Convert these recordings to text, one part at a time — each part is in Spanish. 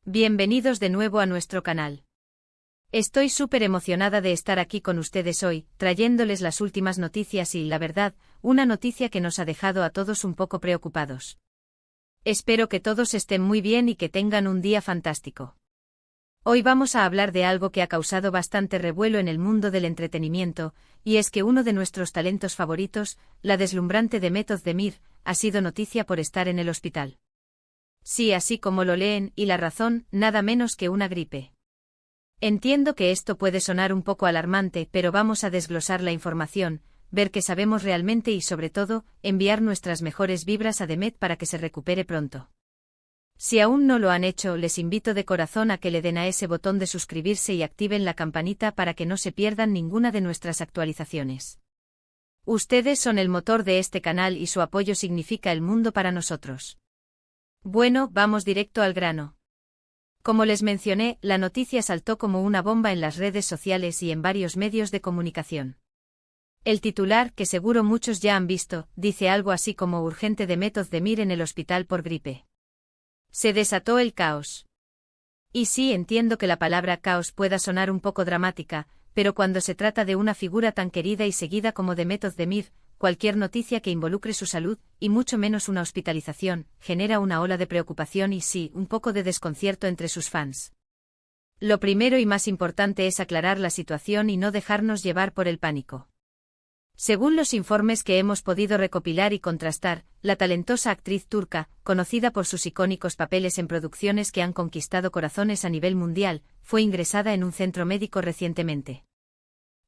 Bienvenidos de nuevo a nuestro canal. Estoy súper emocionada de estar aquí con ustedes hoy, trayéndoles las últimas noticias y, la verdad, una noticia que nos ha dejado a todos un poco preocupados. Espero que todos estén muy bien y que tengan un día fantástico. Hoy vamos a hablar de algo que ha causado bastante revuelo en el mundo del entretenimiento, y es que uno de nuestros talentos favoritos, la deslumbrante Demet Özdemir, ha sido noticia por estar en el hospital. Sí, así como lo leen, y la razón, nada menos que una gripe. Entiendo que esto puede sonar un poco alarmante, pero vamos a desglosar la información, ver qué sabemos realmente y sobre todo, enviar nuestras mejores vibras a Demet para que se recupere pronto. Si aún no lo han hecho, les invito de corazón a que le den a ese botón de suscribirse y activen la campanita para que no se pierdan ninguna de nuestras actualizaciones. Ustedes son el motor de este canal y su apoyo significa el mundo para nosotros. Bueno, vamos directo al grano. Como les mencioné, la noticia saltó como una bomba en las redes sociales y en varios medios de comunicación. El titular, que seguro muchos ya han visto, dice algo así como urgente Demet Özdemir en el hospital por gripe. Se desató el caos. Y sí, entiendo que la palabra caos pueda sonar un poco dramática, pero cuando se trata de una figura tan querida y seguida como Demet Özdemir, cualquier noticia que involucre su salud, y mucho menos una hospitalización, genera una ola de preocupación y sí, un poco de desconcierto entre sus fans. Lo primero y más importante es aclarar la situación y no dejarnos llevar por el pánico. Según los informes que hemos podido recopilar y contrastar, la talentosa actriz turca, conocida por sus icónicos papeles en producciones que han conquistado corazones a nivel mundial, fue ingresada en un centro médico recientemente.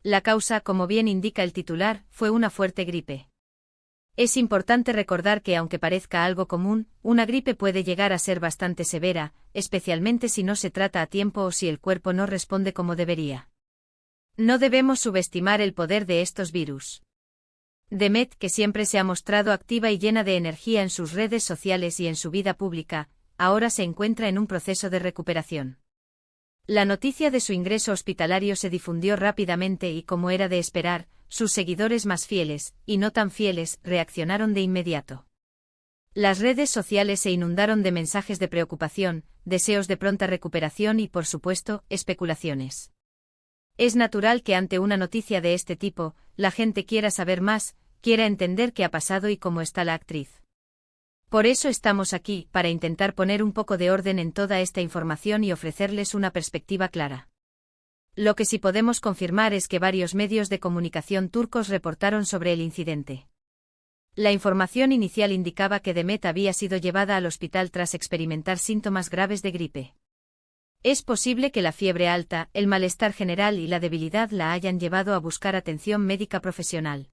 La causa, como bien indica el titular, fue una fuerte gripe. Es importante recordar que aunque parezca algo común, una gripe puede llegar a ser bastante severa, especialmente si no se trata a tiempo o si el cuerpo no responde como debería. No debemos subestimar el poder de estos virus. Demet, que siempre se ha mostrado activa y llena de energía en sus redes sociales y en su vida pública, ahora se encuentra en un proceso de recuperación. La noticia de su ingreso hospitalario se difundió rápidamente y, como era de esperar, sus seguidores más fieles, y no tan fieles, reaccionaron de inmediato. Las redes sociales se inundaron de mensajes de preocupación, deseos de pronta recuperación y, por supuesto, especulaciones. Es natural que ante una noticia de este tipo, la gente quiera saber más, quiera entender qué ha pasado y cómo está la actriz. Por eso estamos aquí, para intentar poner un poco de orden en toda esta información y ofrecerles una perspectiva clara. Lo que sí podemos confirmar es que varios medios de comunicación turcos reportaron sobre el incidente. La información inicial indicaba que Demet había sido llevada al hospital tras experimentar síntomas graves de gripe. Es posible que la fiebre alta, el malestar general y la debilidad la hayan llevado a buscar atención médica profesional.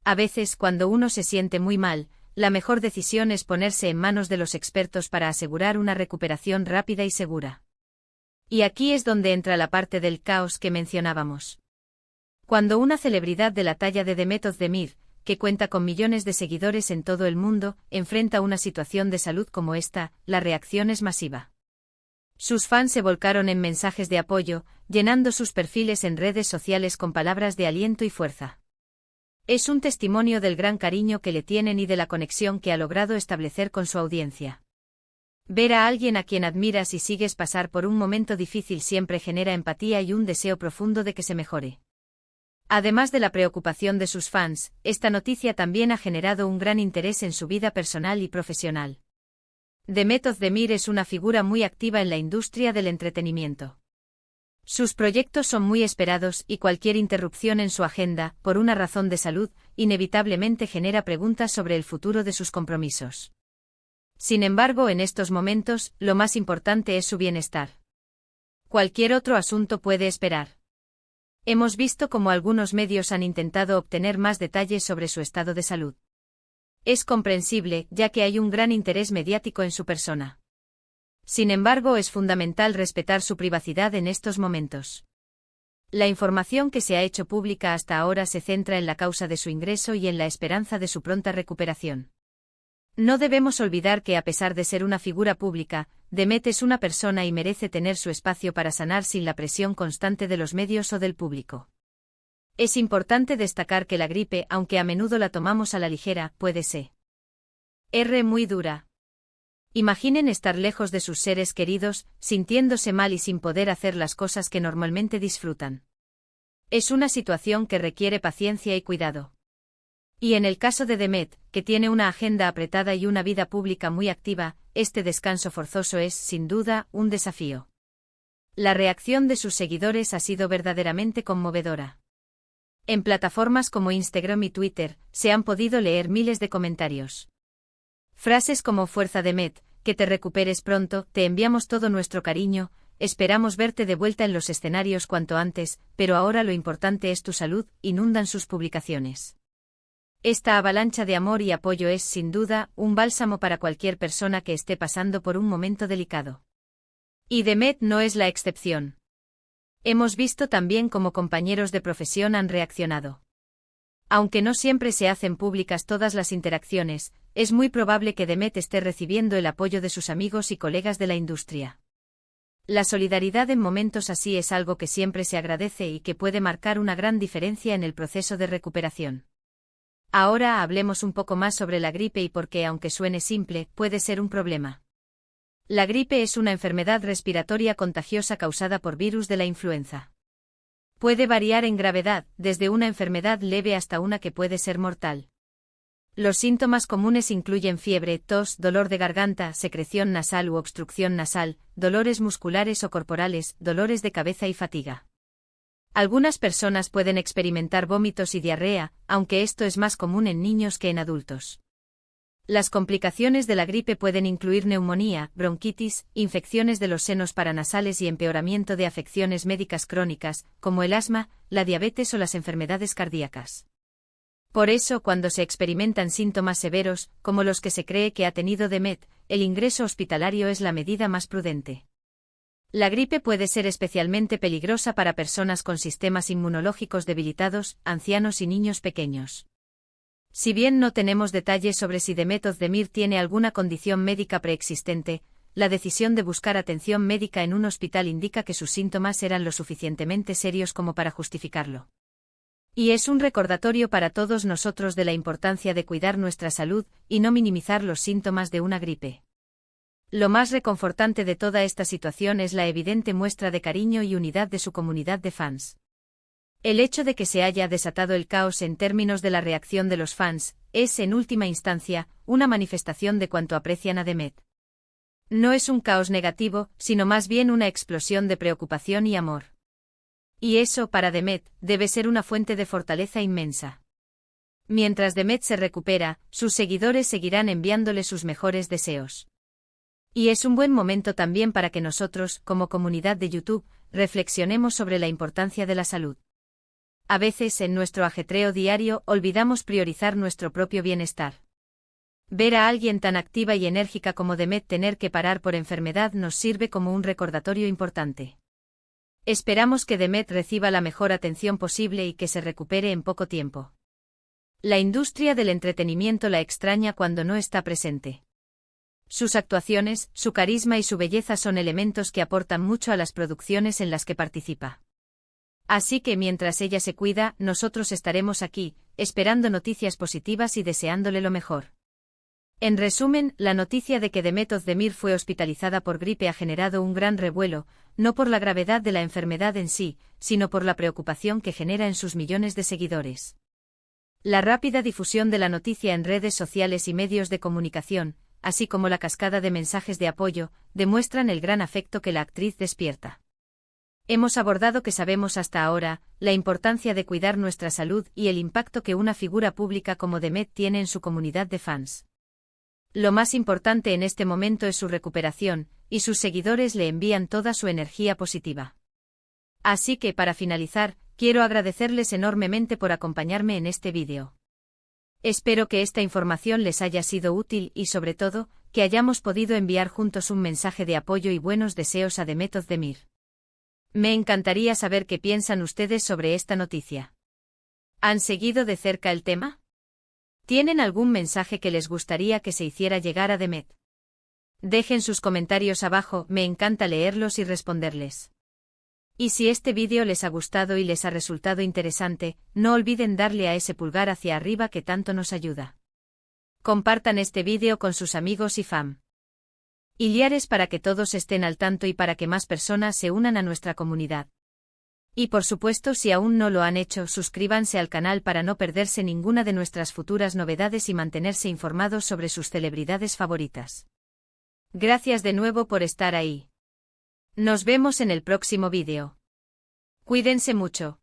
A veces, cuando uno se siente muy mal, la mejor decisión es ponerse en manos de los expertos para asegurar una recuperación rápida y segura. Y aquí es donde entra la parte del caos que mencionábamos. Cuando una celebridad de la talla de Demet Özdemir, que cuenta con millones de seguidores en todo el mundo, enfrenta una situación de salud como esta, la reacción es masiva. Sus fans se volcaron en mensajes de apoyo, llenando sus perfiles en redes sociales con palabras de aliento y fuerza. Es un testimonio del gran cariño que le tienen y de la conexión que ha logrado establecer con su audiencia. Ver a alguien a quien admiras y sigues pasar por un momento difícil siempre genera empatía y un deseo profundo de que se mejore. Además de la preocupación de sus fans, esta noticia también ha generado un gran interés en su vida personal y profesional. Demet Özdemir es una figura muy activa en la industria del entretenimiento. Sus proyectos son muy esperados y cualquier interrupción en su agenda, por una razón de salud, inevitablemente genera preguntas sobre el futuro de sus compromisos. Sin embargo, en estos momentos, lo más importante es su bienestar. Cualquier otro asunto puede esperar. Hemos visto cómo algunos medios han intentado obtener más detalles sobre su estado de salud. Es comprensible, ya que hay un gran interés mediático en su persona. Sin embargo, es fundamental respetar su privacidad en estos momentos. La información que se ha hecho pública hasta ahora se centra en la causa de su ingreso y en la esperanza de su pronta recuperación. No debemos olvidar que a pesar de ser una figura pública, Demet es una persona y merece tener su espacio para sanar sin la presión constante de los medios o del público. Es importante destacar que la gripe, aunque a menudo la tomamos a la ligera, puede ser muy dura. Imaginen estar lejos de sus seres queridos, sintiéndose mal y sin poder hacer las cosas que normalmente disfrutan. Es una situación que requiere paciencia y cuidado. Y en el caso de Demet, que tiene una agenda apretada y una vida pública muy activa, este descanso forzoso es, sin duda, un desafío. La reacción de sus seguidores ha sido verdaderamente conmovedora. En plataformas como Instagram y Twitter, se han podido leer miles de comentarios. Frases como "Fuerza Demet, que te recuperes pronto, te enviamos todo nuestro cariño, esperamos verte de vuelta en los escenarios cuanto antes, pero ahora lo importante es tu salud", inundan sus publicaciones. Esta avalancha de amor y apoyo es, sin duda, un bálsamo para cualquier persona que esté pasando por un momento delicado. Y Demet no es la excepción. Hemos visto también cómo compañeros de profesión han reaccionado. Aunque no siempre se hacen públicas todas las interacciones, es muy probable que Demet esté recibiendo el apoyo de sus amigos y colegas de la industria. La solidaridad en momentos así es algo que siempre se agradece y que puede marcar una gran diferencia en el proceso de recuperación. Ahora hablemos un poco más sobre la gripe y por qué, aunque suene simple, puede ser un problema. La gripe es una enfermedad respiratoria contagiosa causada por virus de la influenza. Puede variar en gravedad, desde una enfermedad leve hasta una que puede ser mortal. Los síntomas comunes incluyen fiebre, tos, dolor de garganta, secreción nasal u obstrucción nasal, dolores musculares o corporales, dolores de cabeza y fatiga. Algunas personas pueden experimentar vómitos y diarrea, aunque esto es más común en niños que en adultos. Las complicaciones de la gripe pueden incluir neumonía, bronquitis, infecciones de los senos paranasales y empeoramiento de afecciones médicas crónicas, como el asma, la diabetes o las enfermedades cardíacas. Por eso, cuando se experimentan síntomas severos, como los que se cree que ha tenido Demet, el ingreso hospitalario es la medida más prudente. La gripe puede ser especialmente peligrosa para personas con sistemas inmunológicos debilitados, ancianos y niños pequeños. Si bien no tenemos detalles sobre si Demet Özdemir tiene alguna condición médica preexistente, la decisión de buscar atención médica en un hospital indica que sus síntomas eran lo suficientemente serios como para justificarlo. Y es un recordatorio para todos nosotros de la importancia de cuidar nuestra salud y no minimizar los síntomas de una gripe. Lo más reconfortante de toda esta situación es la evidente muestra de cariño y unidad de su comunidad de fans. El hecho de que se haya desatado el caos en términos de la reacción de los fans, es, en última instancia, una manifestación de cuánto aprecian a Demet. No es un caos negativo, sino más bien una explosión de preocupación y amor. Y eso, para Demet, debe ser una fuente de fortaleza inmensa. Mientras Demet se recupera, sus seguidores seguirán enviándole sus mejores deseos. Y es un buen momento también para que nosotros, como comunidad de YouTube, reflexionemos sobre la importancia de la salud. A veces, en nuestro ajetreo diario, olvidamos priorizar nuestro propio bienestar. Ver a alguien tan activa y enérgica como Demet tener que parar por enfermedad nos sirve como un recordatorio importante. Esperamos que Demet reciba la mejor atención posible y que se recupere en poco tiempo. La industria del entretenimiento la extraña cuando no está presente. Sus actuaciones, su carisma y su belleza son elementos que aportan mucho a las producciones en las que participa. Así que mientras ella se cuida, nosotros estaremos aquí, esperando noticias positivas y deseándole lo mejor. En resumen, la noticia de que Demet Özdemir fue hospitalizada por gripe ha generado un gran revuelo, no por la gravedad de la enfermedad en sí, sino por la preocupación que genera en sus millones de seguidores. La rápida difusión de la noticia en redes sociales y medios de comunicación, así como la cascada de mensajes de apoyo, demuestran el gran afecto que la actriz despierta. Hemos abordado que sabemos hasta ahora, la importancia de cuidar nuestra salud y el impacto que una figura pública como Demet tiene en su comunidad de fans. Lo más importante en este momento es su recuperación, y sus seguidores le envían toda su energía positiva. Así que, para finalizar, quiero agradecerles enormemente por acompañarme en este vídeo. Espero que esta información les haya sido útil y, sobre todo, que hayamos podido enviar juntos un mensaje de apoyo y buenos deseos a Demet Özdemir. Me encantaría saber qué piensan ustedes sobre esta noticia. ¿Han seguido de cerca el tema? ¿Tienen algún mensaje que les gustaría que se hiciera llegar a Demet? Dejen sus comentarios abajo, me encanta leerlos y responderles. Y si este vídeo les ha gustado y les ha resultado interesante, no olviden darle a ese pulgar hacia arriba que tanto nos ayuda. Compartan este vídeo con sus amigos y fam. Iliares para que todos estén al tanto y para que más personas se unan a nuestra comunidad. Y por supuesto, si aún no lo han hecho, suscríbanse al canal para no perderse ninguna de nuestras futuras novedades y mantenerse informados sobre sus celebridades favoritas. Gracias de nuevo por estar ahí. Nos vemos en el próximo vídeo. Cuídense mucho.